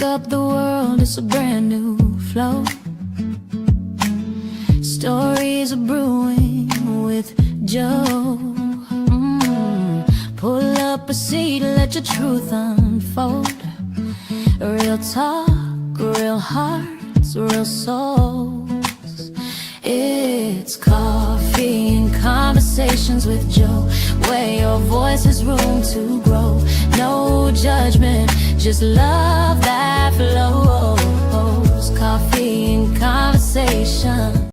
Wake up the world, it's a brand new flow. Stories are brewing with Joe. Pull up a seat, let your truth unfold. Real talk, real hearts, real souls. It's coffee and conversations with Joe, where your voice has room to grow. No judgment, just love that flows. Coffee and conversation.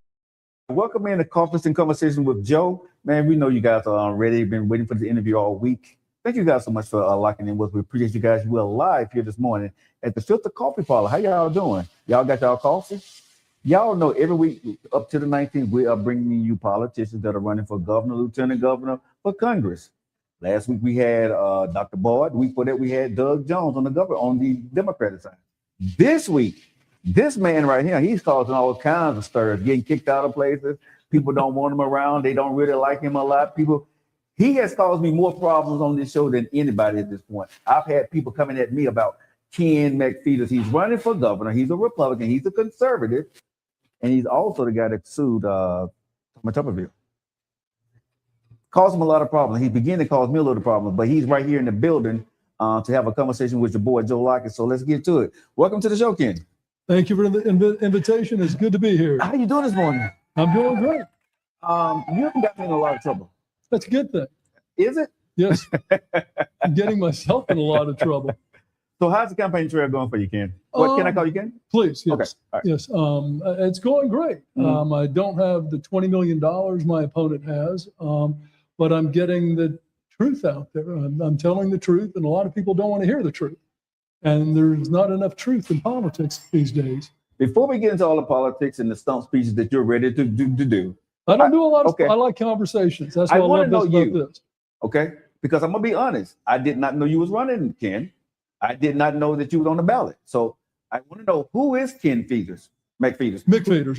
Welcome in to Conference and Conversation with Joe. Man, we know you guys are ready. Been waiting for the interview all week. Thank you guys so much for locking in with us. We appreciate you guys. We're live here this morning at the Filter Coffee Parlor. How y'all doing? Y'all got y'all coffee? Y'all know every week up to the 19th, we are bringing you politicians that are running for governor, lieutenant governor, for Congress. Last week we had Dr. Boyd. The week before that we had Doug Jones on the Democratic side. This week, this man right here, he's causing all kinds of stirs, getting kicked out of places. People don't want him around. They don't really like him a lot. He has caused me more problems on this show than anybody at this point. I've had people coming at me about Ken McFeeters. He's running for governor. He's a Republican. He's a conservative. And he's also the guy that sued Thomas Tuberville. Caused him a lot of problems. He began to cause me a little problems, but he's right here in the building to have a conversation with your boy, Joe Lockett. So let's get to it. Welcome to the show, Ken. Thank you for the invitation. It's good to be here. How you doing this morning? I'm doing great. You haven't got me in a lot of trouble. That's a good thing. Is it? Yes. I'm getting myself in a lot of trouble. So how's the campaign trail going for you, Ken? What can I call you, Ken? Please, yes. Okay. All right. Yes. It's going great. I don't have the $20 million my opponent has, but I'm getting the truth out there. I'm telling the truth, and a lot of people don't want to hear the truth. And there's not enough truth in politics these days. Before we get into all the politics and the stump speeches that you're ready to do, I don't do a lot of. I like conversations. That's what I love about this. Okay, because I'm gonna be honest. I did not know you was running, Ken. I did not know that you was on the ballot. So I want to know, who is Ken McFeeters? McFeeters,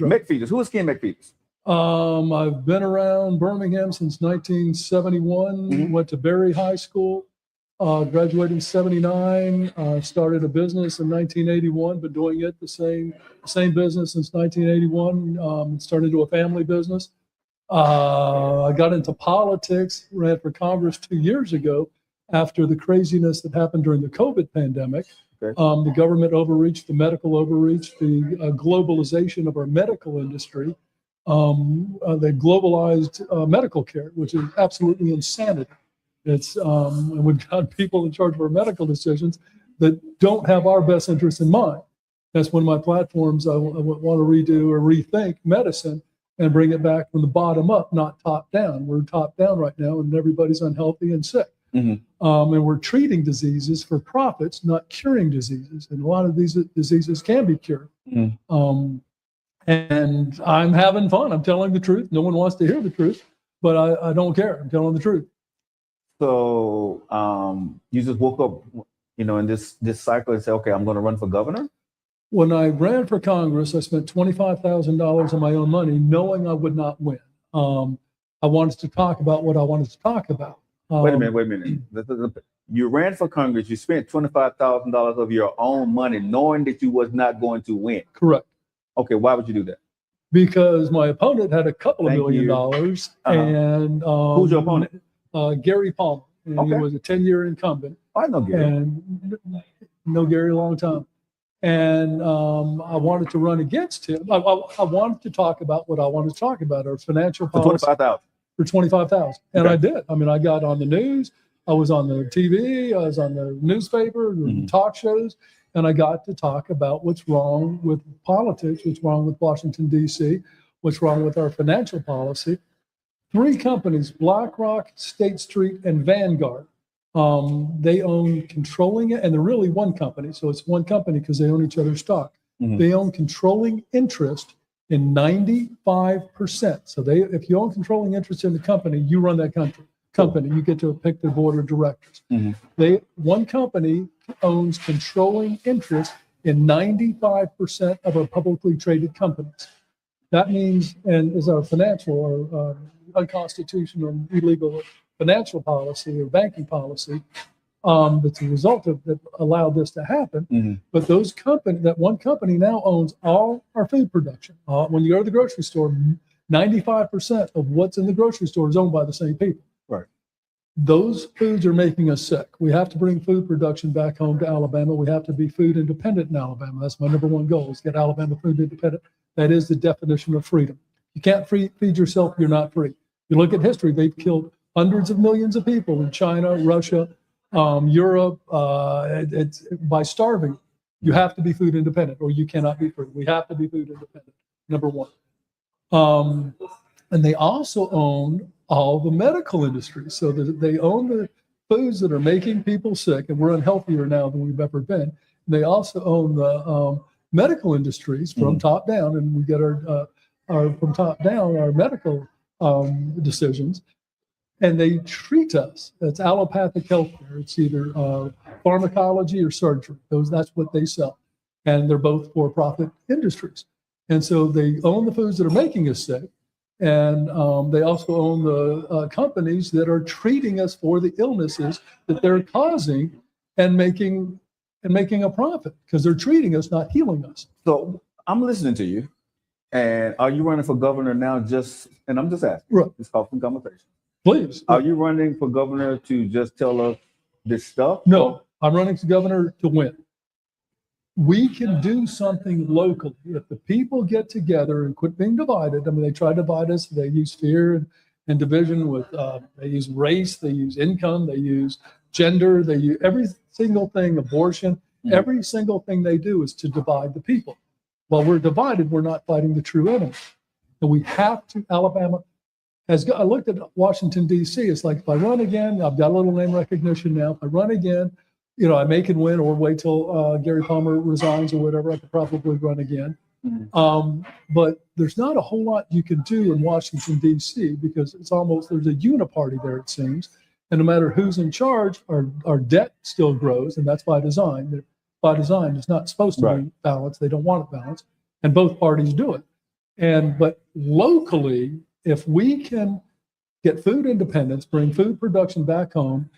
right? McFeeters. Who is Ken McFeeters? I've been around Birmingham since 1971. Went to Berry High School. Graduated in 79, started a business in 1981, been doing it the same business since 1981, started into a family business. I got into politics, ran for Congress 2 years ago after the craziness that happened during the COVID pandemic. Okay. The government overreach, the medical overreach, the globalization of our medical industry. They globalized medical care, which is absolutely insanity. It's and we've got people in charge of our medical decisions that don't have our best interests in mind. That's one of my platforms. I want to redo or rethink medicine and bring it back from the bottom up, not top down. We're top down right now, and everybody's unhealthy and sick. And we're treating diseases for profits, not curing diseases. And a lot of these diseases can be cured. And I'm having fun. I'm telling the truth. No one wants to hear the truth, but I don't care. I'm telling the truth. So you just woke up, in this cycle and said, okay, I'm going to run for governor? When I ran for Congress, I spent $25,000 of my own money knowing I would not win. I wanted to talk about what I wanted to talk about. Wait a minute. You ran for Congress. You spent $25,000 of your own money knowing that you was not going to win. Correct. Okay, why would you do that? Because my opponent had a couple of $1 million. And who's your opponent? Gary Palmer, and he was a 10-year incumbent. I know Gary. And know Gary a long time. And I wanted to run against him. I wanted to talk about what I wanted to talk about, our financial policy. For $25,000. And okay. I did. I mean, I got on the news. I was on the TV. I was on the newspaper, talk shows. And I got to talk about what's wrong with politics, what's wrong with Washington, D.C., what's wrong with our financial policy. 3 companies, BlackRock, State Street, and Vanguard. They own controlling it, and they're really one company. So it's one company because they own each other's stock. They own controlling interest in 95%. So if you own controlling interest in the company, you run that company. You get to pick the board of directors. One company owns controlling interest in 95% of our publicly traded companies. That means, and is our financial or unconstitutional, illegal financial policy or banking policy, that's a result of that allowed this to happen. But that one company now owns all our food production. When you go to the grocery store, 95% of what's in the grocery store is owned by the same people. Right. Those foods are making us sick. We have to bring food production back home to Alabama. We have to be food independent in Alabama. That's my #1 goal, is get Alabama food independent. That is the definition of freedom. You can't feed yourself, you're not free. You look at history, they've killed hundreds of millions of people in China, Russia, Europe, by starving. You have to be food independent or you cannot be free. We have to be food independent, #1. And they also own all the medical industry. So that they own the foods that are making people sick, and we're unhealthier now than we've ever been. They also own the medical industries from top down, and we get our from top down, our medical decisions. And they treat us. That's allopathic healthcare. It's either pharmacology or surgery. That's what they sell. And they're both for-profit industries. And so they own the foods that are making us sick. And they also own the companies that are treating us for the illnesses that they're causing and making a profit, because they're treating us, not healing us. So I'm listening to you. And are you running for governor now? And I'm just asking. Right. It's called some conversation. Please. Are you running for governor to just tell us this stuff? No, I'm running for governor to win. We can do something locally if the people get together and quit being divided. I mean, they try to divide us. They use fear and division with, they use race, they use income, they use gender, they use every single thing, abortion, every single thing they do is to divide the people. While we're divided, we're not fighting the true enemy. And we have to, Alabama, I looked at Washington, D.C., it's like, if I run again, I've got a little name recognition now. If I run again, I may can win, or wait till Gary Palmer resigns or whatever. I could probably run again. But there's not a whole lot you can do in Washington, D.C., because there's a uniparty there, it seems. And no matter who's in charge, our debt still grows, and that's by design. By design, it's not supposed to be balanced. They don't want it balanced, and both parties do it. But locally, if we can get food independence, bring food production back home,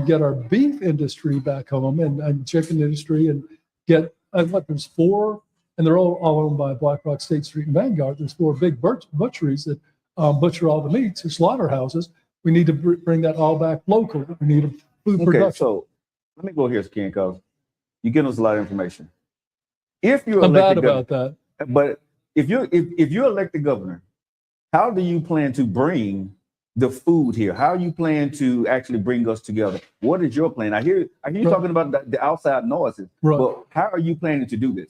get our beef industry back home and chicken industry, and get there's 4, and they're all owned by BlackRock, State Street, and Vanguard. There's 4 big butcheries that butcher all the meats, or slaughterhouses. We need to bring that all back locally. We need a food production. So let me go here, Ken, because you're giving us a lot of information. If you're I'm bad elected about that. But if you're elected governor, how do you plan to bring the food here? How you plan to actually bring us together? What is your plan? I hear you talking about the outside noises, but how are you planning to do this?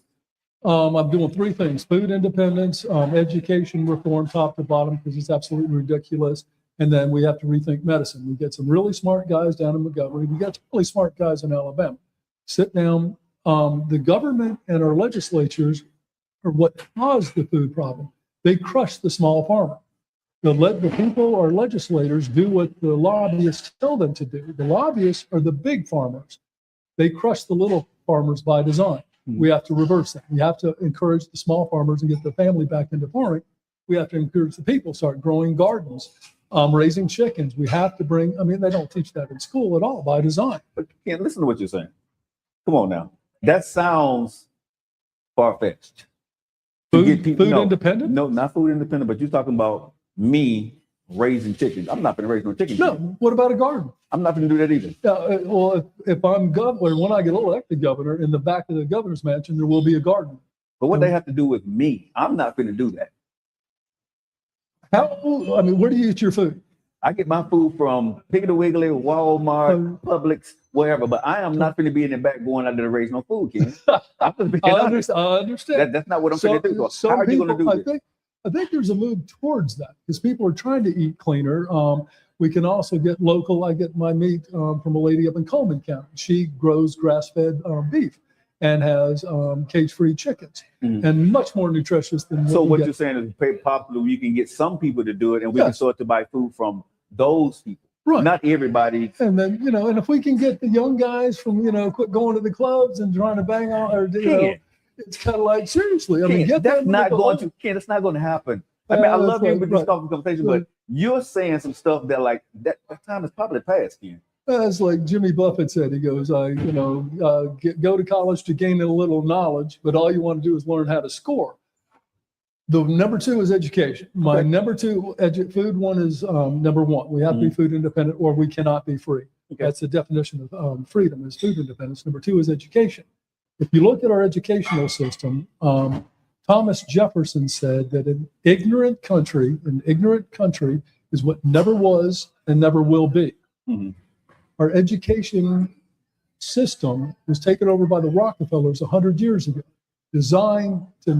I'm doing 3 things: food independence, education reform, top to bottom, because it's absolutely ridiculous. And then we have to rethink medicine. We get some really smart guys down in Montgomery. We got really smart guys in Alabama. Sit down. The government and our legislatures are what caused the food problem. They crush the small farmer. The people, our legislators, do what the lobbyists tell them to do. The lobbyists are the big farmers. They crush the little farmers by design. We have to reverse that. We have to encourage the small farmers and get the family back into farming. We have to encourage the people, start growing gardens, raising chickens. We have to they don't teach that in school at all, by design. But Ken, listen to what you're saying. Come on now. That sounds far-fetched. Food independent? No, not food independent, but you're talking about me raising chickens. I'm not going to raise no chickens. No, what about a garden? I'm not going to do that either. Well, if I'm governor, when I get elected governor, in the back of the governor's mansion, there will be a garden. But what they have to do with me, I'm not going to do that. Where do you eat your food? I get my food from Piggly Wiggly, Walmart, Publix, wherever. But I am not going to be in the back going out there to raise no food, Ken. I understand. That's not what I'm going to do. So how are you going to do this? I think there's a move towards that, because people are trying to eat cleaner. We can also get local. I get my meat from a lady up in Coleman County. She grows grass-fed beef and has cage-free chickens, and much more nutritious than what you're saying is very popular. You can get some people to do it, and we can start to buy food from those people. Right. Not everybody. And then, and if we can get the young guys from, quit going to the clubs and trying to bang on, it's kind of like, seriously. That's not going to happen. I love you with this conversation, but you're saying some stuff that that time is probably past, Ken. As like Jimmy Buffett said, he goes, go to college to gain a little knowledge, but all you want to do is learn how to score. The number two is education. My number two food one is number one. We have to be food independent or we cannot be free. Okay. That's the definition of freedom is food independence. Number two is education. If you look at our educational system, Thomas Jefferson said that an ignorant country is what never was and never will be. Mm-hmm. Our education system was taken over by the Rockefellers 100 years ago, designed to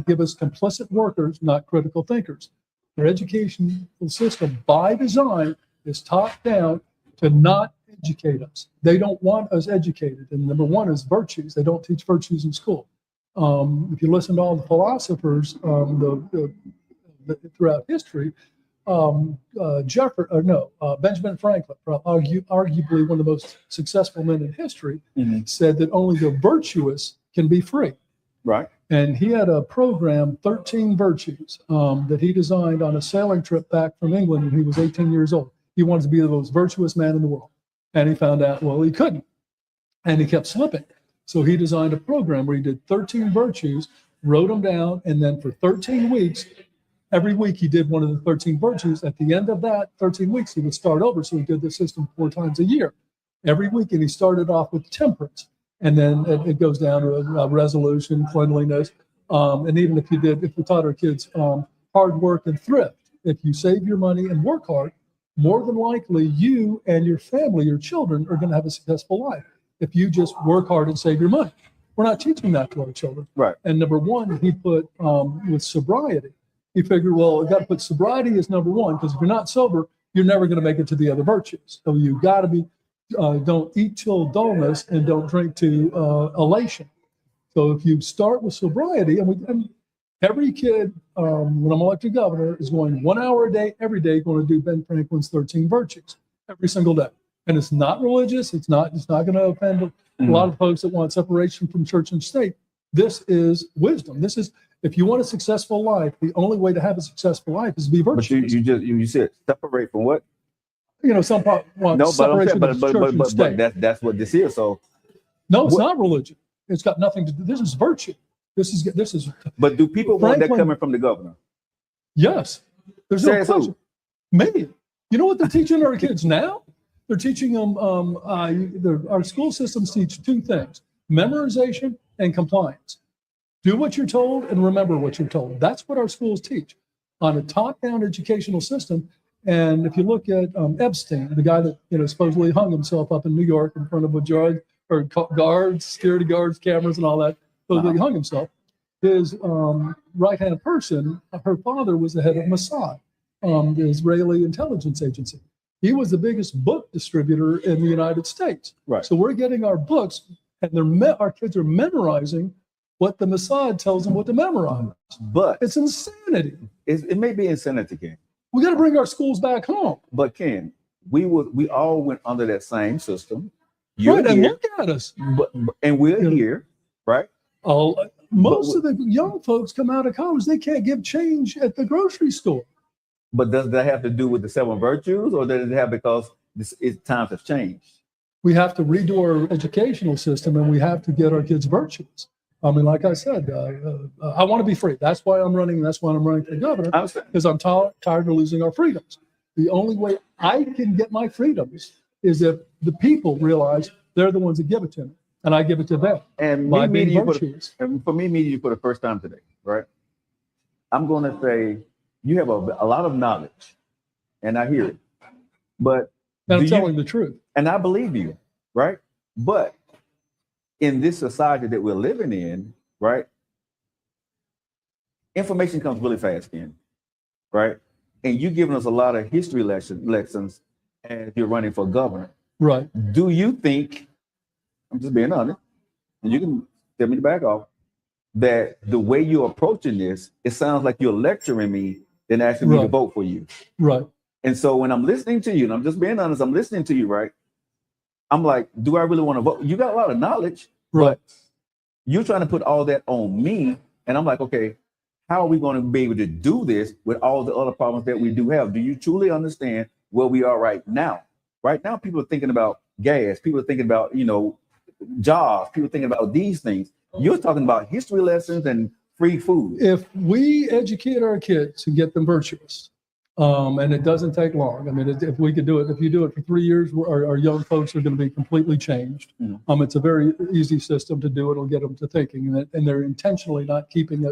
give us complicit workers, not critical thinkers. Our educational system, by design, is top down to not educate us. They don't want us educated. And number one is virtues. They don't teach virtues in school. If you listen to all the philosophers throughout history, Benjamin Franklin, arguably one of the most successful men in history, said that only the virtuous can be free. Right. And he had a program, 13 Virtues, that he designed on a sailing trip back from England when he was 18 years old. He wanted to be the most virtuous man in the world. And he found out, well, he couldn't. And he kept slipping. So he designed a program where he did 13 virtues, wrote them down, and then for 13 weeks, every week he did one of the 13 virtues. At the end of that 13 weeks, he would start over. So he did the system 4 times a year. Every week, and he started off with temperance. And then it goes down to resolution, cleanliness. And even if we taught our kids hard work and thrift, if you save your money and work hard, more than likely you and your family, your children are going to have a successful life. If you just work hard and save your money. We're not teaching that to our children. Right. And number one, he put with sobriety, he figured, well, we've got to put sobriety as number one, because if you're not sober, you're never going to make it to the other virtues. So you've got to be, don't eat till dullness and don't drink to elation. So if you start with sobriety, and every kid, when I'm elected governor, is going 1 hour a day, every day, going to do Ben Franklin's 13 virtues every single day. And it's not religious. It's not going to offend a lot of folks that want separation from church and state. This is wisdom. This is, if you want a successful life, the only way to have a successful life is to be virtuous. But you said separate from what? Some part want separation from church and state. But that's what this is. So no, it's not religion. It's got nothing to do. This is virtue. This is. But do people want that coming from the governor? Yes. There's no question. Maybe. You know what they're teaching our kids now? They're teaching them. Our school systems teach 2 things: memorization and compliance. Do what you're told and remember what you're told. That's what our schools teach on a top-down educational system. And if you look at Epstein, the guy that supposedly hung himself up in New York in front of a judge or guards, security guards, cameras, and all that, supposedly hung himself. His right-hand person, her father was the head of Mossad, the Israeli intelligence agency. He was the biggest book distributor in the United States. Right. So we're getting our books, and our kids are memorizing what the Mossad tells them what to memorize. But it's insanity. It may be insanity, Ken. We got to bring our schools back home. But Ken, we all went under that same system. Right, and look at us. And we're here, right? Most of the young folks come out of college, they can't give change at the grocery store. But does that have to do with the 7 virtues, or does it have because times have changed? We have to redo our educational system, and we have to get our kids virtues. I mean, like I said, I want to be free. That's why I'm running. That's why I'm running for governor, because I'm tired of losing our freedoms. The only way I can get my freedoms is if the people realize they're the ones that give it to me, and I give it to them. And for me, meeting you for the first time today, right? I'm going to say you have a lot of knowledge, and I hear it. But I'm telling the truth, and I believe you, right? But in this society that we're living in, right? Information comes really fast, Ken, right? And you're giving us a lot of history lessons as you're running for governor. Right. Do you think, I'm just being honest, and you can tell me to back off, that the way you're approaching this, it sounds like you're lecturing me than asking me to vote for you. Right. And so when I'm listening to you, and I'm just being honest, I'm listening to you, right? I'm like, do I really want to vote? You got a lot of knowledge, right? But you're trying to put all that on me. And I'm like, okay, how are we going to be able to do this with all the other problems that we do have? Do you truly understand where we are right now? Right now, people are thinking about gas. People are thinking about, jobs. People are thinking about these things. You're talking about history lessons and free food. If we educate our kids and get them virtuous, and it doesn't take long. I mean, if we could do it, if you do it for 3 years, our young folks are going to be completely changed. It's a very easy system to do. It'll get them to thinking, and they're intentionally not keeping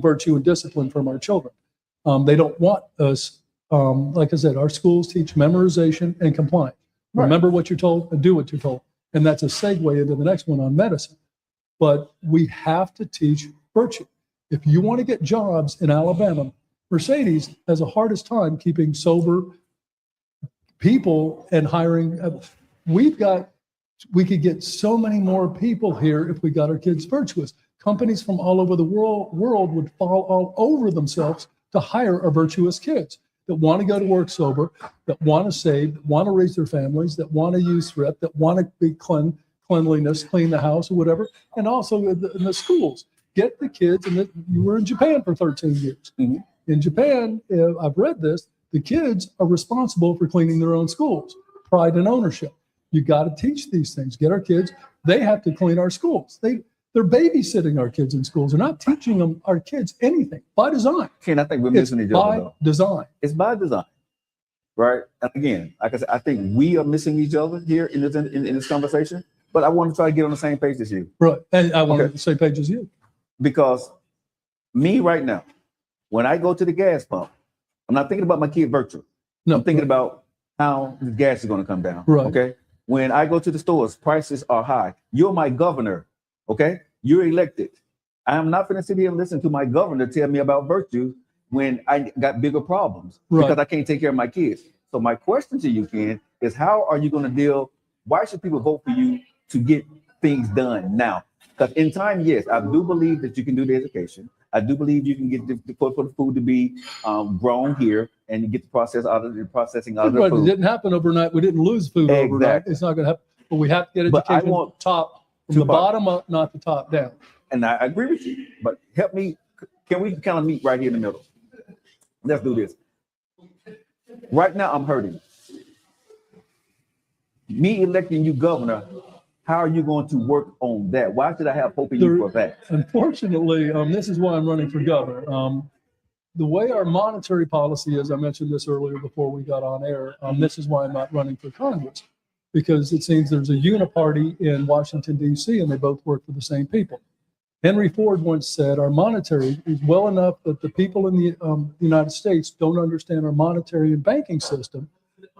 virtue and discipline from our children. They don't want us. Like I said, our schools teach memorization and compliance. Right. Remember what you're told and do what you're told. And that's a segue into the next one on medicine. But we have to teach virtue. If you want to get jobs in Alabama, Mercedes has the hardest time keeping sober people and hiring. We could get so many more people here if we got our kids virtuous. Companies from all over the world would fall all over themselves to hire our virtuous kids that want to go to work sober, that want to save, that want to raise their families, that want to use thrift, that want to be cleanliness, clean the house or whatever, and also in the schools. Get the kids, and you were in Japan for 13 years. Mm-hmm. In Japan, I've read this, the kids are responsible for cleaning their own schools. Pride and ownership. You got to teach these things. Get our kids, they have to clean our schools. They're babysitting our kids in schools. They're not teaching them, our kids, anything by design. Ken, I think we're missing each other, though. Design. It's by design, right? And again, like I said, I think we are missing each other here in this conversation, but I want to try to get on the same page as you. Right, and I want the same page as you. Because me right now, when I go to the gas pump, I'm not thinking about my kid virtual. No, I'm thinking about how the gas is going to come down. Right. Okay. When I go to the stores, prices are high. You're my governor. Okay. You're elected. I am not going to sit here and listen to my governor tell me about virtue when I got bigger problems because I can't take care of my kids. So my question to you, Ken, is how are you going to deal? Why should people vote for you to get things done now? Because in time, yes, I do believe that you can do the education. I do believe you can get for the food to be grown here and you get the processing out of the food. It didn't happen overnight. We didn't lose food overnight. It's not going to happen. But we have to get education from the bottom up, not the top down. And I agree with you. But help me. Can we kind of meet right here in the middle? Let's do this. Right now, I'm hurting. Me electing you governor. How are you going to work on that? Why should I have hope in you for that? Unfortunately, this is why I'm running for governor. The way our monetary policy is, I mentioned this earlier before we got on air, this is why I'm not running for Congress, because it seems there's a uniparty in Washington, D.C., and they both work for the same people. Henry Ford once said, our monetary is well enough that the people in the United States don't understand our monetary and banking system.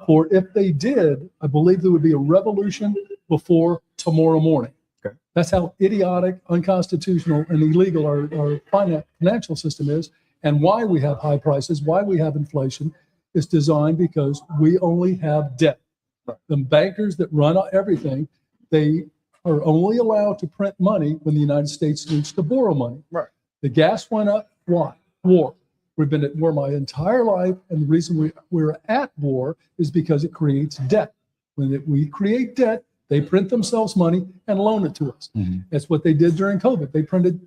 For if they did, I believe there would be a revolution before tomorrow morning. Okay. That's how idiotic, unconstitutional, and illegal our financial system is, and why we have high prices, why we have inflation, is designed because we only have debt. Right. The bankers that run everything, they are only allowed to print money when the United States needs to borrow money. Right. The gas went up. Why? War. We've been at war my entire life, and the reason we're at war is because it creates debt. When we create debt, they print themselves money and loan it to us. Mm-hmm. That's what they did during COVID. They printed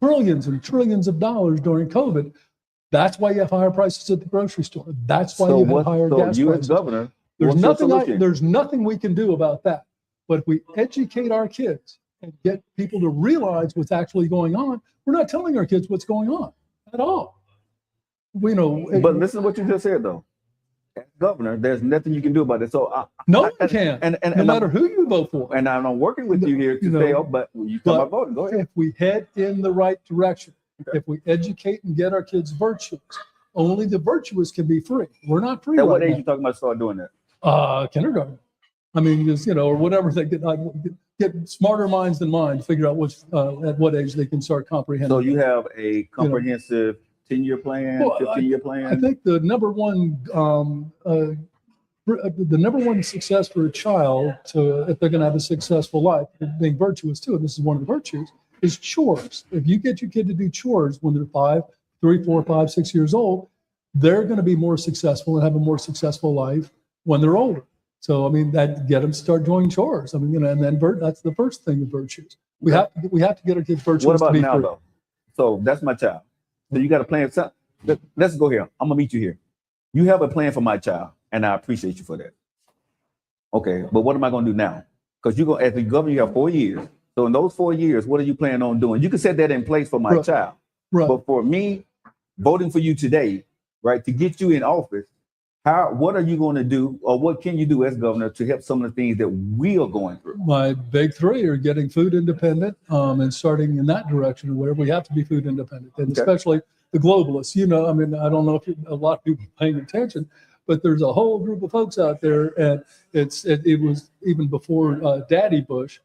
trillions and trillions of dollars during COVID. That's why you have higher prices at the grocery store. That's why you have higher gas you prices. As governor, there's nothing we can do about that. But if we educate our kids and get people to realize what's actually going on, we're not telling our kids what's going on at all. But listen to what you just said, though. As governor, there's nothing you can do about it. So no one can, and no matter who you vote for. And I'm working with you here to stay up, but you come about voting. Go ahead. If we head in the right direction, if we educate and get our kids virtuous, only the virtuous can be free. We're not free. At what age you talking about start doing that? Kindergarten. I mean, just, or whatever they get smarter minds than mine to figure out at what age they can start comprehending. So you have a comprehensive 10-year plan, 15-year plan? I think the number one success for a child if they're going to have a successful life, being virtuous too, and this is one of the virtues, is chores. If you get your kid to do chores when they're 3, 4, 5, 6 years old, they're going to be more successful and have a more successful life when they're older. So, I mean, that get them to start doing chores. I mean, and then that's the first thing of virtues. We have to get our kids virtuous. What about now, though? So that's my child. So you got a plan. Let's go here. I'm gonna meet you here. You have a plan for my child, and I appreciate you for that. Okay, but what am I going to do now? Because you're going, as the governor, you have 4 years. So in those 4 years, what are you planning on doing? You can set that in place for my child. Right. But for me, voting for you today, right, to get you in office, what are you going to do, or what can you do as governor to help some of the things that we are going through? My big three are getting food independent and starting in that direction or whatever. We have to be food independent, and especially the globalists. You know, I mean, I don't know if a lot of people are paying attention, but there's a whole group of folks out there, and it was even before Daddy Bush,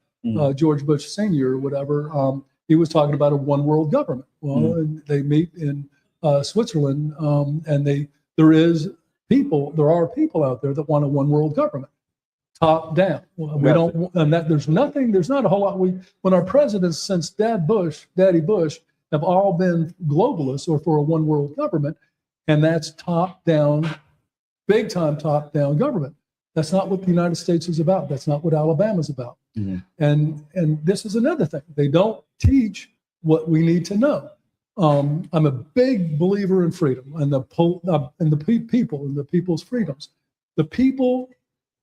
George Bush Sr. or whatever. He was talking about a one world government. Well, and they meet in Switzerland, and there are people out there that want a one world government, top down. We don't, and that there's not a whole lot. When our presidents since Daddy Bush have all been globalists or for a one world government, and that's top down, big time top down government. That's not what the United States is about. That's not what Alabama's about. And this is another thing. They don't teach what we need to know. I'm a big believer in freedom and the people and the people's freedoms. The people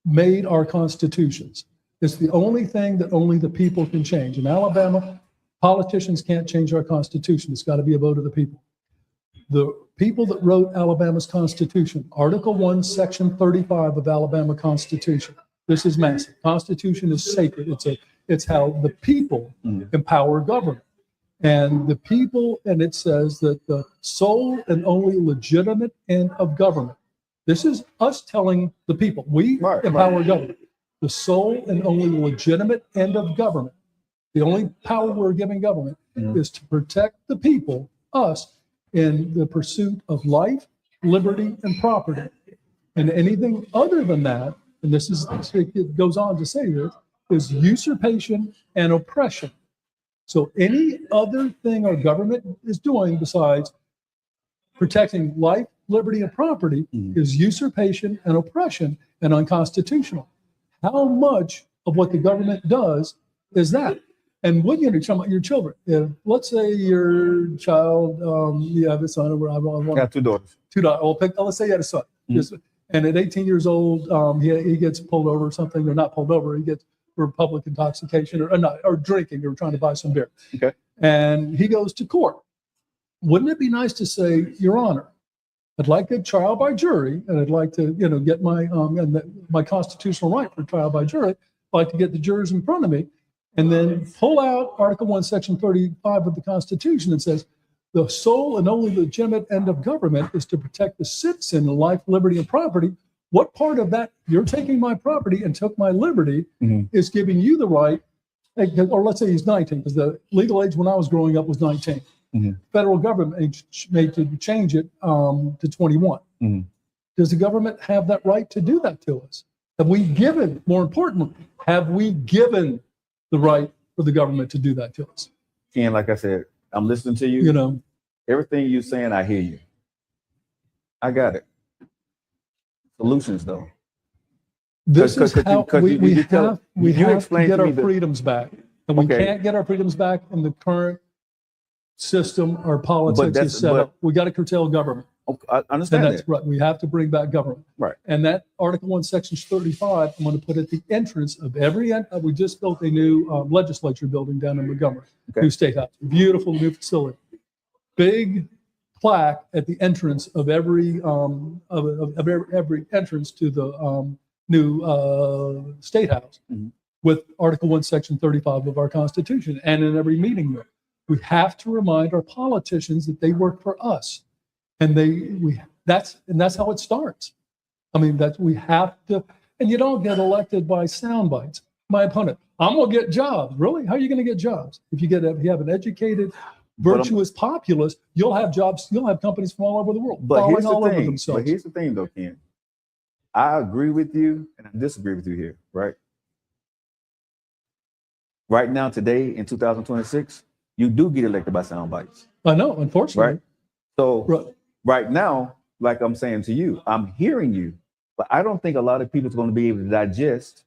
made our constitutions. It's the only thing that only the people can change. In Alabama, politicians can't change our constitution. It's got to be a vote of the people. The people that wrote Alabama's constitution, Article 1, Section 35 of Alabama Constitution. This is massive. Constitution is sacred. It's how the people empower government. And the people, and it says that the sole and only legitimate end of government. This is us telling the people, we empower government. The sole and only legitimate end of government, the only power we're giving government is to protect the people, us, in the pursuit of life, liberty, and property. And anything other than that, and it goes on to say this, is usurpation and oppression. So any other thing our government is doing besides protecting life, liberty, and property is usurpation and oppression and unconstitutional. How much of what the government does is that? And when you're talking about your children, if, let's say your child, you have a son, I got 2 daughters. 2 daughters. Let's say you had a son. And at 18 years old, he gets pulled over or something, or not pulled over, he gets for public intoxication or drinking or trying to buy some beer. Okay. And he goes to court. Wouldn't it be nice to say, Your Honor, I'd like a trial by jury, and I'd like to, get my constitutional right for trial by jury. I'd like to get the jurors in front of me, and then pull out Article 1, Section 35 of the Constitution that says the sole and only legitimate end of government is to protect the citizen in life, liberty, and property. What part of that, you're taking my property and took my liberty, is giving you the right, or let's say he's 19, because the legal age when I was growing up was 19. Federal government made to change it to 21. Does the government have that right to do that to us? Have we given, more importantly, have we given the right for the government to do that to us? Ken, like I said, I'm listening to you. Everything you're saying, I hear you. I got it. Solutions, though. This is how we have to get our freedoms back. And we can't get our freedoms back in the current system or politics is set up. We got to curtail government. I understand and that's right. We have to bring back government. Right. And that Article 1, Section 35, I'm going to put at the entrance of every, we just built a new legislature building down in Montgomery, new state house, beautiful new facility. Big plaque at the entrance of every every entrance to the new state house with Article 1, Section 35 of our Constitution, and in every meeting room. We have to remind our politicians that they work for us, and that's how it starts. I mean, that we have to, and you don't get elected by sound bites. My opponent, I'm gonna get jobs. Really? How are you gonna get jobs? If you have an educated, virtuous populace, you'll have jobs. You'll have companies from all over the world falling all over themselves. But here's the thing, though, Ken. I agree with you, and I disagree with you here. Right? Right now, today in 2026, you do get elected by sound bites. I know, unfortunately. Right? So right now, like I'm saying to you, I'm hearing you, but I don't think a lot of people are going to be able to digest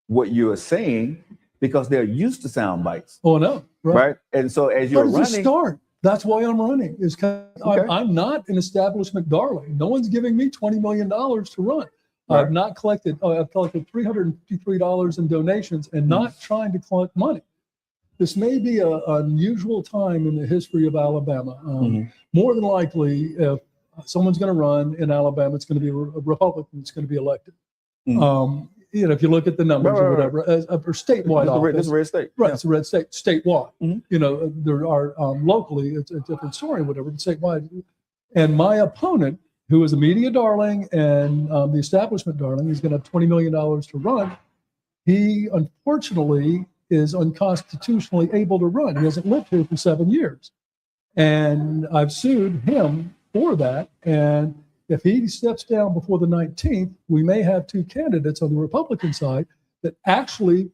what you're saying because they're used to sound bites. Oh, no. Right. And so as you're running. Start. That's why I'm running, is because I'm not an establishment darling. No one's giving me $20 million to run. I've not collected. I've collected $353 in donations and not trying to collect money. This may be an unusual time in the history of Alabama. More than likely, if someone's going to run in Alabama, it's going to be a Republican that's going to be elected. If you look at the numbers or whatever, or statewide office. It's a red state. Right, it's a red state, statewide. There are locally, it's a different story, whatever, but statewide. And my opponent, who is a media darling and the establishment darling, he's going to have $20 million to run. He, unfortunately, is unconstitutionally able to run. He hasn't lived here for 7 years. And I've sued him for that. And if he steps down before the 19th, we may have two candidates on the Republican side that actually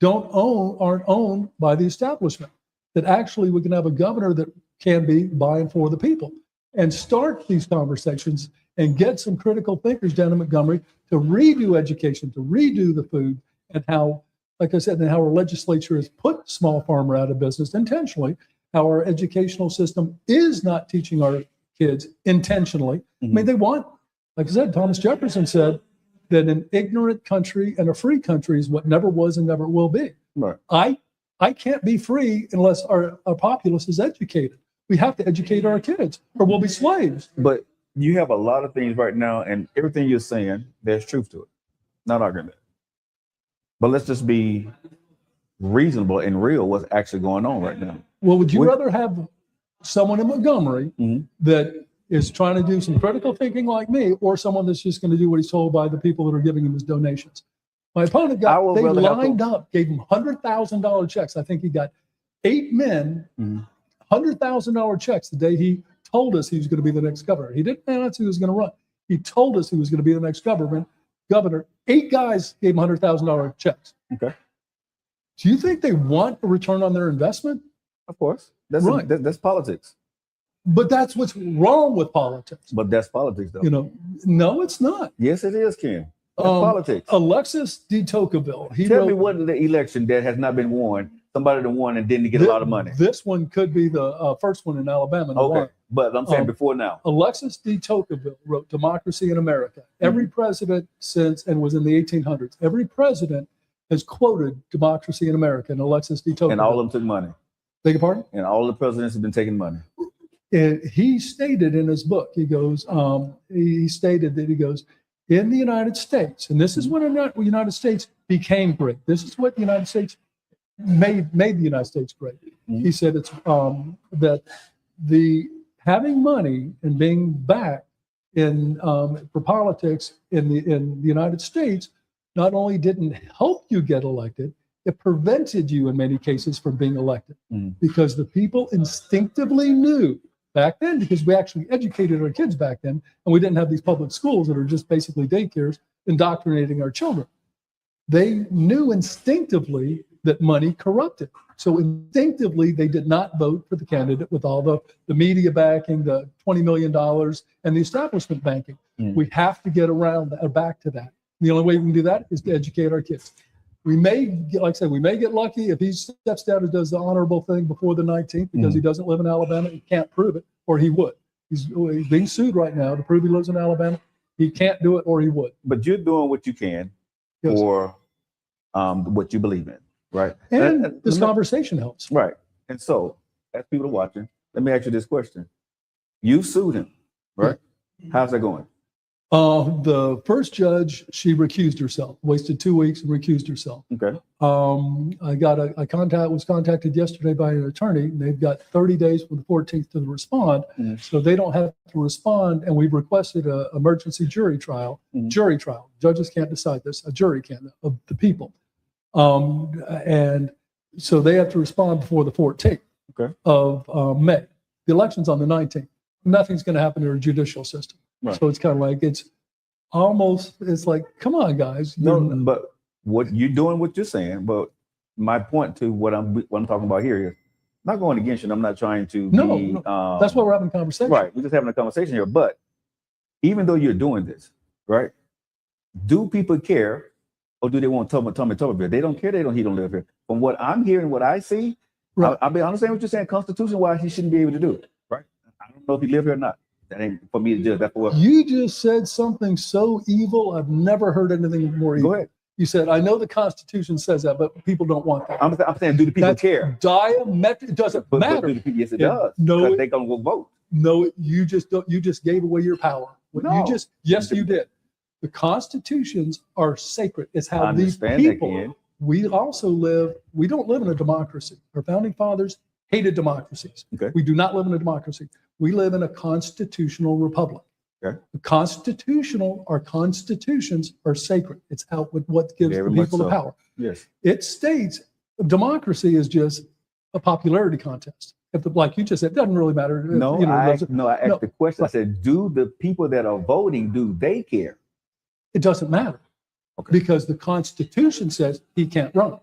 aren't owned by the establishment, that actually we can have a governor that can be by and for the people, and start these conversations and get some critical thinkers down in Montgomery to redo education, to redo the food, and how, like I said, and how our legislature has put small farmer out of business intentionally, how our educational system is not teaching our kids intentionally. I mean, they want, like I said, Thomas Jefferson said that an ignorant country and a free country is what never was and never will be. Right. I can't be free unless our populace is educated. We have to educate our kids or we'll be slaves. But you have a lot of things right now, and everything you're saying, there's truth to it. Not arguing that. But let's just be reasonable and real what's actually going on right now. Well, would you rather have someone in Montgomery that is trying to do some critical thinking like me, or someone that's just going to do what he's told by the people that are giving him his donations? My opponent they lined up, gave him $100,000 checks. I think he got 8 men, $100,000 checks the day he told us he was going to be the next governor. He didn't announce he was going to run. He told us he was going to be the next governor. 8 guys gave him $100,000 checks. Okay. Do you think they want a return on their investment? Of course. That's right. That's politics. But that's what's wrong with politics. But that's politics, though. No, it's not. Yes, it is, Ken. That's politics. Alexis de Tocqueville. Tell me what in the election that has not been won, somebody that won and didn't get a lot of money. This one could be the first one in Alabama. Okay, but I'm saying before now. Alexis de Tocqueville wrote Democracy in America. Every president since, and was in the 1800s, every president has quoted Democracy in America and Alexis de Tocqueville. And all of them took money. Beg your pardon? And all the presidents have been taking money. And he stated in his book, he goes, in the United States, and this is when the United States became great. This is what the United States made the United States great. He said it's that the having money and being back in for politics in the United States not only didn't help you get elected, it prevented you in many cases from being elected because the people instinctively knew back then, because we actually educated our kids back then, and we didn't have these public schools that are just basically daycares indoctrinating our children. They knew instinctively that money corrupted. So instinctively, they did not vote for the candidate with all the media backing, the $20 million, and the establishment banking. We have to get around back to that. The only way we can do that is to educate our kids. We may get, like I said, we may get lucky if he steps down and does the honorable thing before the 19th because he doesn't live in Alabama. He can't prove it, or he would. He's being sued right now to prove he lives in Alabama. He can't do it, or he would. But you're doing what you can for what you believe in, right? And this conversation helps. Right. And so, as people are watching, let me ask you this question. You sued him, right? How's that going? The first judge, she recused herself, wasted 2 weeks and recused herself. Okay. I was contacted yesterday by an attorney. They've got 30 days from the 14th to respond. So they don't have to respond. And we've requested an emergency jury trial. Jury trial. Judges can't decide this. A jury can, of the people. And so they have to respond before the 14th of May. The election's on the 19th. Nothing's going to happen in our judicial system. Right. So it's kind of like, it's like, come on, guys. No, but what you're doing, what you're saying, but my point to what I'm talking about here is not going against you. And I'm not trying to No, that's why we're having a conversation. Right. We're just having a conversation here. But even though you're doing this, right, do people care, or do they want Tommy here? They don't care. He don't live here. From what I'm hearing, what I see, right. I understand what you're saying. Constitution-wise, he shouldn't be able to do it, right? I don't know if he live here or not. That ain't for me to judge. That's what You just said something so evil. I've never heard anything more evil. Go ahead. You said, I know the Constitution says that, but people don't want that. I'm saying, do the people care? Diametric. It doesn't matter. But do the people, yes, it does. No, because they're gonna go vote. No, you just don't. You just gave away your power. No. Yes, you did. The constitutions are sacred. It's how these understand people. that, Ken. We also live. We don't live in a democracy. Our founding fathers hated democracies. Okay. We do not live in a democracy. We live in a constitutional republic. Okay. Our constitutions are sacred. It's how what gives Very the much people the so. power. Yes. It states democracy is just a popularity contest. Like you just said, it doesn't really matter. No, I asked the question. I said, do the people that are voting, do they care? It doesn't matter. Okay. Because the Constitution says he can't run.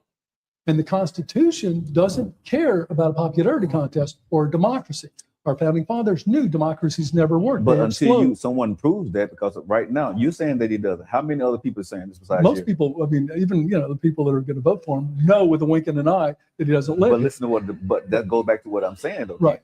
And the Constitution doesn't care about a popularity contest or democracy. Our founding fathers knew democracies never worked. But until someone proves that, because right now you're saying that he doesn't. How many other people are saying this besides most you? people, I mean, even the people that are going to vote for him know with a wink and an eye that he doesn't live. But listen to but that goes back to what I'm saying, though. Right.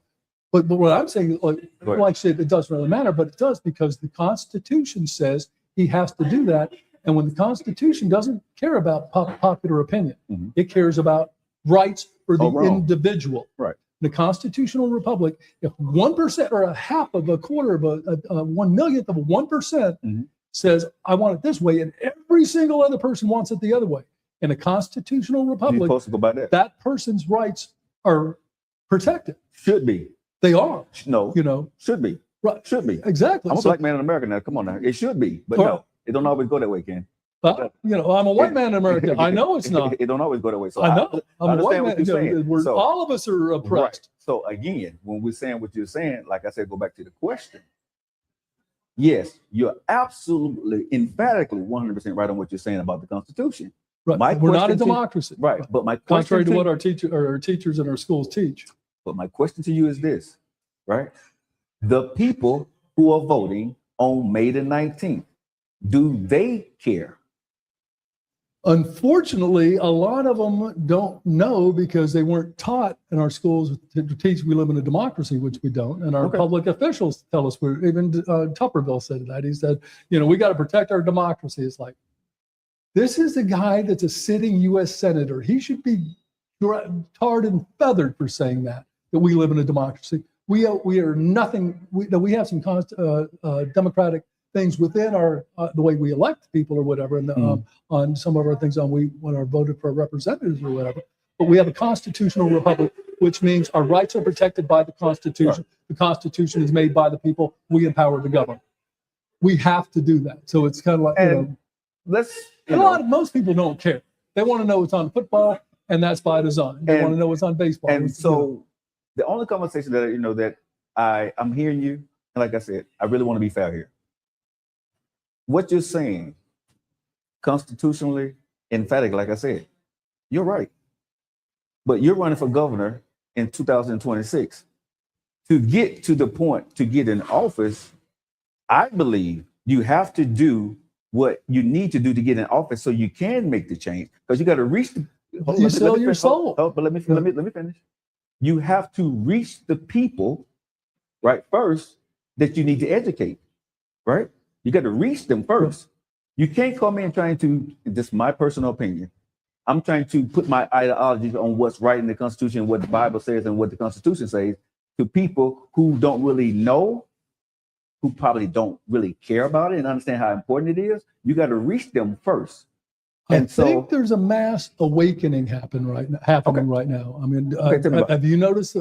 But what I'm saying, like I said, it doesn't really matter, but it does because the Constitution says he has to do that. And when the Constitution doesn't care about popular opinion, it cares about rights for the individual. Right. The constitutional republic, if 1% or a half of a quarter of a 1 millionth of a 1% says, I want it this way, and every single other person wants it the other way. In a constitutional republic, you're supposed to go by that. That person's rights are protected. Should be. They are. No. Should be. Right. Should be. Exactly. I'm a black man in America now. Come on now. It should be. But no, it don't always go that way, Ken. I'm a white man in America. I know it's not. It don't always go that way. So I know. I'm a white what man. you're saying. So, all of us are oppressed. Right. So again, when we're saying what you're saying, like I said, go back to the question. Yes, you're absolutely, emphatically, 100% right on what you're saying about the Constitution. Right. We're not a democracy. Right. But my question, contrary to what our teachers in our schools teach. But my question to you is this, right? The people who are voting on May the 19th, do they care? Unfortunately, a lot of them don't know because they weren't taught in our schools to teach we live in a democracy, which we don't. And our public officials tell us even Tupperville said that. He said, we got to protect our democracy. It's like, this is a guy that's a sitting U.S. senator. He should be tarred and feathered for saying that we live in a democracy. We are nothing. We have some democratic things within our the way we elect people or whatever, and on some of our things when are voted for representatives or whatever. But we have a constitutional republic, which means our rights are protected by the Constitution. Right. The Constitution is made by the people. We empower the government. We have to do that. So it's kind of like most people don't care. They want to know what's on football, and that's by design. They want to know what's on baseball. And so the only conversation that I'm hearing you, and like I said, I really want to be fair here. What you're saying, constitutionally, emphatic, like I said, you're right. But you're running for governor in 2026. To get to the point to get in office, I believe you have to do what you need to do to get in office so you can make the change. Because you got to reach you sell your soul. But let me finish. You have to reach the people, right, first, that you need to educate, right? You got to reach them first. You can't come in trying to, this is my personal opinion, I'm trying to put my ideologies on what's right in the Constitution, what the Bible says and what the Constitution says to people who don't really know, who probably don't really care about it and understand how important it is. You got to reach them first. I think there's a mass awakening happening right now. I mean, have you noticed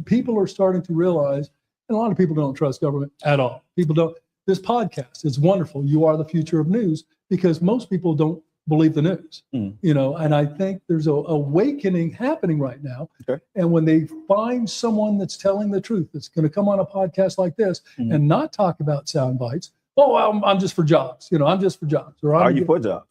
people are starting to realize, and a lot of people don't trust government at all. People don't. This podcast is wonderful. You are the future of news because most people don't believe the news, and I think there's a awakening happening right now. Okay. And when they find someone that's telling the truth, that's going to come on a podcast like this and not talk about sound bites. Oh, I'm just for jobs. I'm just for jobs. Or are you for jobs?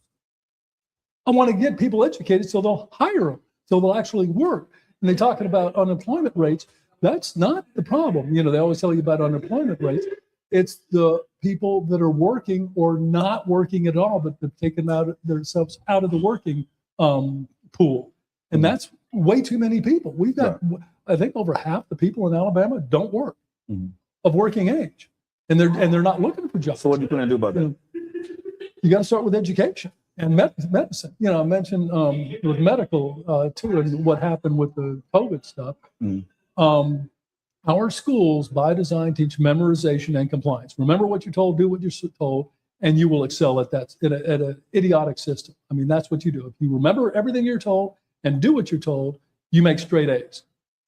I want to get people educated so they'll hire them, so they'll actually work. And they're talking about unemployment rates. That's not the problem. They always tell you about unemployment rates. It's the people that are working or not working at all, but they've taken themselves out of the working pool. And that's way too many people. We've got, I think, over half the people in Alabama don't work of working age. and they're not looking for jobs. So what are you going to do about that? You got to start with education and medicine. You know, I mentioned with medical too, and what happened with the COVID stuff. Our schools, by design, teach memorization and compliance. Remember what you're told, do what you're told, and you will excel at that at an idiotic system. I mean, that's what you do. If you remember everything you're told and do what you're told, you make straight A's.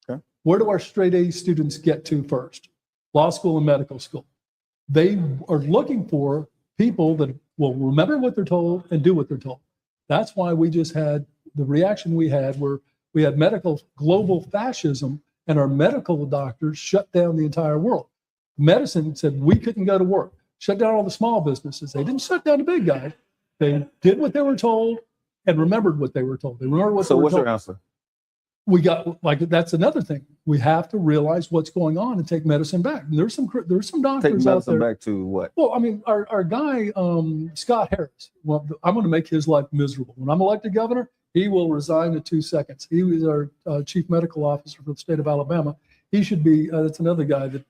Okay. Where do our straight A students get to first? Law school and medical school. They are looking for people that will remember what they're told and do what they're told. That's why we just had the reaction we had where we had medical global fascism and our medical doctors shut down the entire world. Medicine said we couldn't go to work, shut down all the small businesses. They didn't shut down the big guys. They did what they were told and remembered what they were told. They remembered what they were told. So what's your answer? We got, like, that's another thing. We have to realize what's going on and take medicine back. And there's some doctors take medicine out there. Back to what? Well, I mean, our guy, Scott Harris, well, I'm going to make his life miserable. When I'm elected governor, he will resign in 2 seconds. He was our chief medical officer for the state of Alabama. He should be, that's another guy that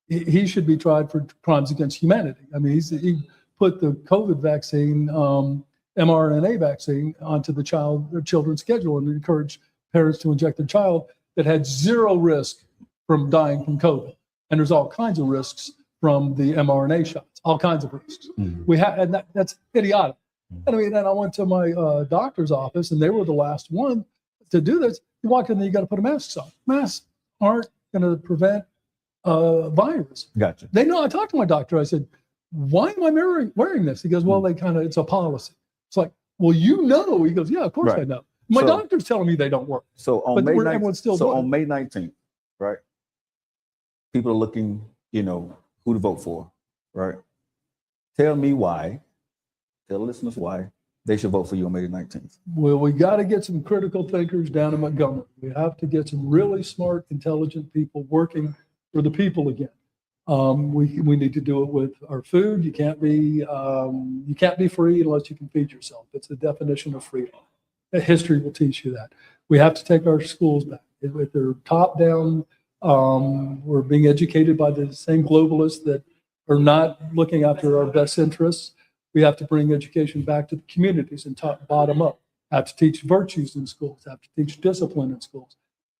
he should be tried for crimes against humanity. I mean, he put the COVID vaccine, mRNA vaccine onto the children's schedule and encouraged parents to inject their child that had zero risk from dying from COVID. And there's all kinds of risks from the mRNA shots, all kinds of risks. We have, and that's idiotic. And I mean, and I went to my doctor's office and they were the last one to do this. You walk in there, you got to put a mask on. Masks aren't going to prevent virus. Gotcha. They know. I talked to my doctor. I said, why am I wearing this? He goes, well, it's a policy. It's like, well, you know. He goes, yeah, of course I know. My doctor's telling me they don't work. So on May 19th, on May 19th, right? People are looking, who to vote for, right? Tell me why. Tell listeners why they should vote for you on May 19th. Well, we got to get some critical thinkers down in Montgomery. We have to get some really smart, intelligent people working for the people again. We need to do it with our food. You can't be free unless you can feed yourself. It's the definition of freedom. History will teach you that. We have to take our schools back. If they're top down, we're being educated by the same globalists that are not looking after our best interests. We have to bring education back to the communities and bottom up. Have to teach virtues in schools. Have to teach discipline in schools.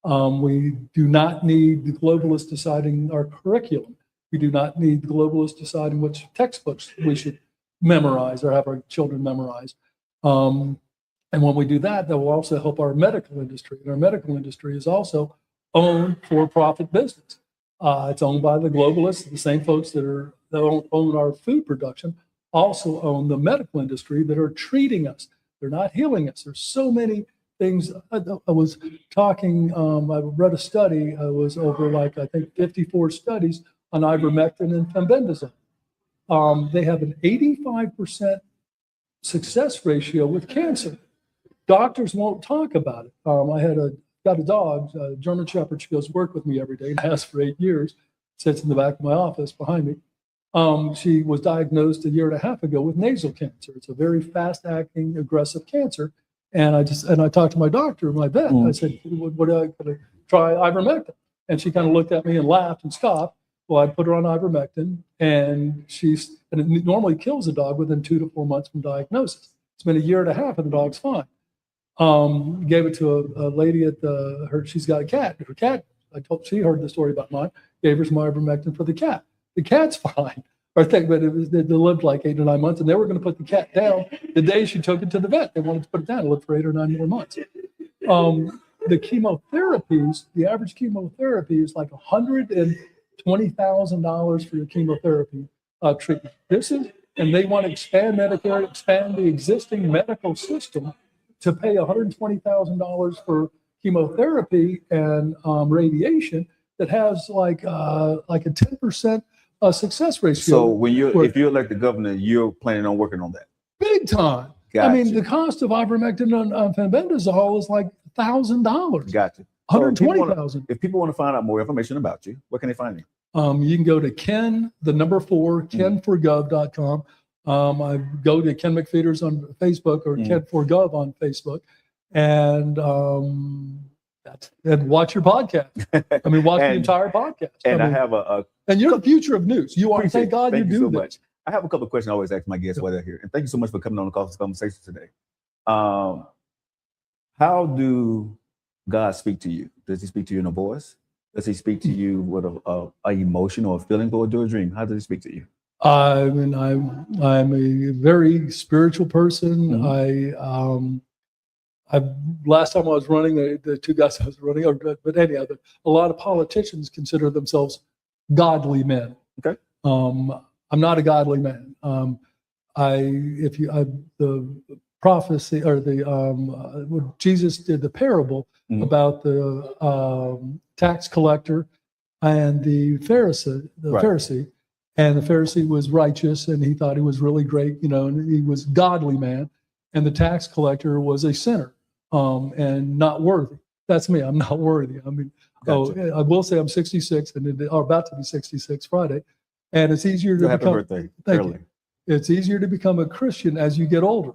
We do not need the globalists deciding our curriculum. We do not need the globalists deciding which textbooks we should memorize or have our children memorize. And when we do that, that will also help our medical industry. And our medical industry is also owned for-profit business. It's owned by the globalists, the same folks that own our food production, also own the medical industry that are treating us. They're not healing us. There's so many things. I was talking, I read a study, it was over I think 54 studies on ivermectin and fenbendazole. They have an 85% success ratio with cancer. Doctors won't talk about it. I got a dog, a German Shepherd. She goes to work with me every day and has for 8 years. Sits in the back of my office behind me. She was diagnosed 1.5 years ago with nasal cancer. It's a very fast-acting, aggressive cancer. And I talked to my doctor, my vet. I said, "What do I try ivermectin?" And she kind of looked at me and laughed and scoffed. Well, I put her on ivermectin, and it normally kills a dog within 2 to 4 months from diagnosis. It's been 1.5 years, and the dog's fine. Gave it to a lady at she's got a cat. Her cat, she heard the story about mine, gave her some ivermectin for the cat. The cat's fine. But they lived 8 or 9 months, and they were going to put the cat down the day she took it to the vet. They wanted to put it down. It lived for 8 or 9 more months. The chemotherapies, the average chemotherapy is like $120,000 for your chemotherapy treatment. And they want to expand Medicare, expand the existing medical system to pay $120,000 for chemotherapy and radiation that has like a 10% success ratio. So if you're elected governor, you're planning on working on that? Big time. Gotcha. I mean, the cost of ivermectin and fenbendazole is like $1,000. Gotcha. $120,000. If people want to find out more information about you, where can they find you? You can go to ken4gov.com. I go to Ken McFeeters on Facebook or Ken4Gov on Facebook, and watch your podcast. I mean, watch the entire podcast. And I have a And you're the future of news. You are. Thank God you do so much. I have a couple of questions I always ask my guests while they're here. And thank you so much for coming on the Coffee Conversation today. How do God speak to you? Does he speak to you in a voice? Does he speak to you with a emotion or a feeling, or do a dream? How does he speak to you? I mean, I'm a very spiritual person. Mm-hmm. Last time I was running, the two guys I was running, but anyhow, a lot of politicians consider themselves godly men. Okay. I'm not a godly man. The prophecy or when Jesus did the parable about the tax collector and the Pharisee, Pharisee, and the Pharisee was righteous and he thought he was really great, and he was godly man, and the tax collector was a sinner and not worthy. That's me. I'm not worthy. I mean, gotcha. I will say I'm 66 and about to be 66 Friday. And it's easier to happy birthday. Thank you. It's easier to become a Christian as you get older.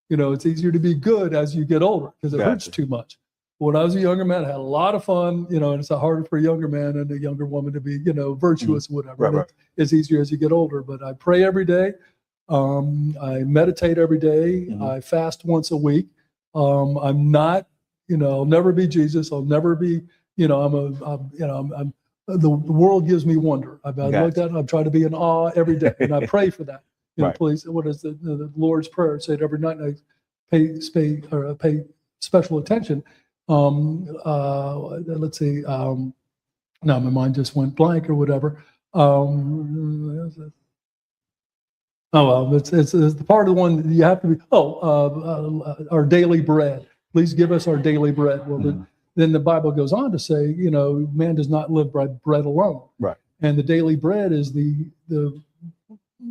It's easier to be good as you get older because it hurts too much. When I was a younger man, I had a lot of fun, and it's harder for a younger man and a younger woman to be, virtuous, whatever. Right. It's easier as you get older. But I pray every day. I meditate every day. I fast once a week. I'm not, I'll never be Jesus. I'll never be, the world gives me wonder. I've looked at it. I'm trying to be in awe every day, and I pray for that. Please, what is the Lord's Prayer? Say it every night. And I pay special attention. Let's see. Now my mind just went blank or whatever. Oh well, it's the part of the one that you have to be. Our daily bread. Please give us our daily bread. Well, then the Bible goes on to say, man does not live by bread alone. Right. And the daily bread is the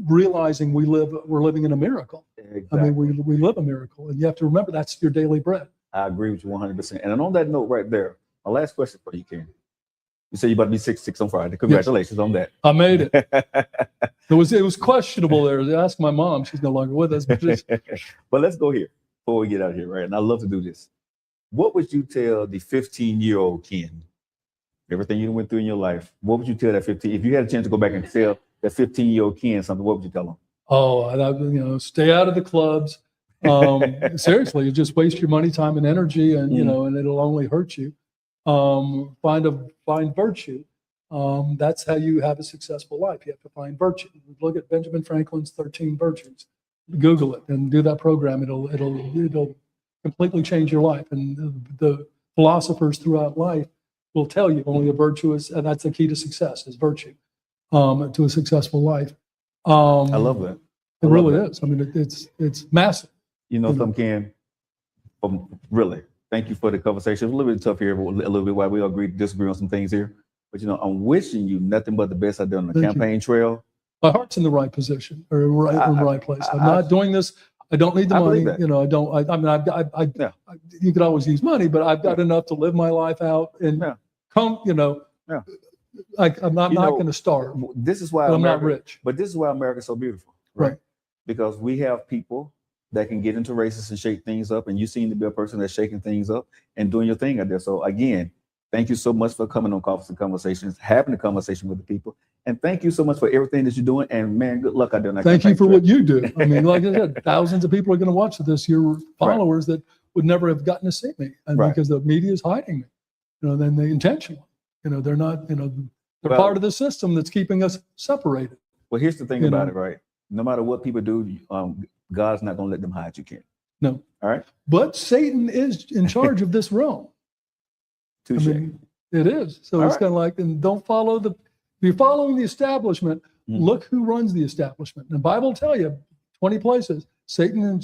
realizing we're living in a miracle. Exactly. I mean, we live a miracle, and you have to remember that's your daily bread. I agree with you 100%. And on that note right there, my last question for you, Ken. You said you're about to be 66 on Friday. Congratulations on that. I made it. It was questionable there. Ask my mom. She's no longer with us. But let's go here before we get out of here, right? And I love to do this. What would you tell the 15-year-old Ken? Everything you went through in your life, what would you tell that 15? If you had a chance to go back and tell that 15-year-old Ken something, what would you tell him? Oh, stay out of the clubs. Seriously, you just waste your money, time, and energy, and and it'll only hurt you. Find virtue. That's how you have a successful life. You have to find virtue. Look at Benjamin Franklin's 13 Virtues. Google it and do that program. It'll completely change your life. And the philosophers throughout life will tell you only a virtuous, and that's the key to success, is virtue to a successful life. I love that. It really is. I mean, it's massive. Some Ken, really, thank you for the conversation. It's a little bit tough here, a little bit why we all disagree on some things here. But I'm wishing you nothing but the best out there on the campaign trail. My heart's in the right position or in the right place. I'm not doing this. I don't need the money. I don't. You could always use money, but I've got enough to live my life out and come. I'm not going to starve. This is why I'm not rich. But this is why America's so beautiful, right? Because we have people that can get into races and shake things up, and you seem to be a person that's shaking things up and doing your thing out there. So again, thank you so much for coming on Coffees and Conversations, having a conversation with the people, and thank you so much for everything that you're doing. And man, good luck out there. Thank you for what you do. I mean, like I said, thousands of people are going to watch this. Your followers that would never have gotten to see me, and because the media is hiding me. Then they intentionally. They're not. They're part of the system that's keeping us separated. Well, here's the thing about it, right? No matter what people do, God's not going to let them hide you, Ken. No. All right. But Satan is in charge of this realm. Touche. It is. So it's kind of like, and don't follow if you're following the establishment, look who runs the establishment. And the Bible will tell you 20 places, Satan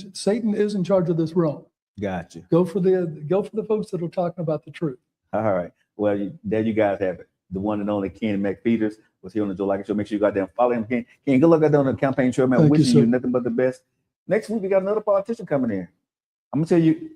is in charge of this realm. Gotcha. Go for the folks that are talking about the truth. All right. Well, there you guys have it. The one and only Ken McFeeters was here on the Joe Liker Show. Make sure you go out there and follow him. Ken, good luck out there on the campaign trail, man. Wishing you nothing but the best. Next week, we got another politician coming in. I'm going to tell you,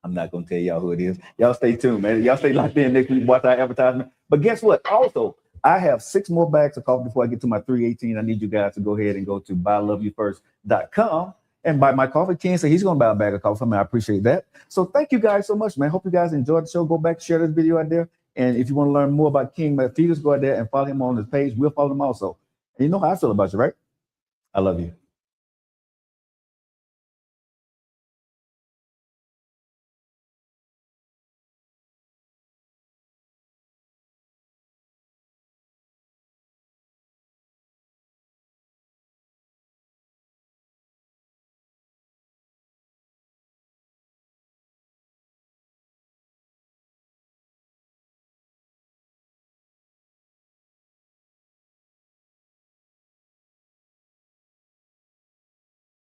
I'm not going to tell y'all who it is. Y'all stay tuned, man. Y'all stay locked in next week, watch our advertisement. But guess what? Also, I have 6 more bags of coffee before I get to my 318. I need you guys to go ahead and go to buyloveyoufirst.com and buy my coffee. Ken said he's going to buy a bag of coffee for me. I appreciate that. So thank you guys so much, man. Hope you guys enjoyed the show. Go back, share this video out there. And if you want to learn more about King McFeeters, go out there and follow him on his page. We'll follow him also. And you know how I feel about you, right? I love you.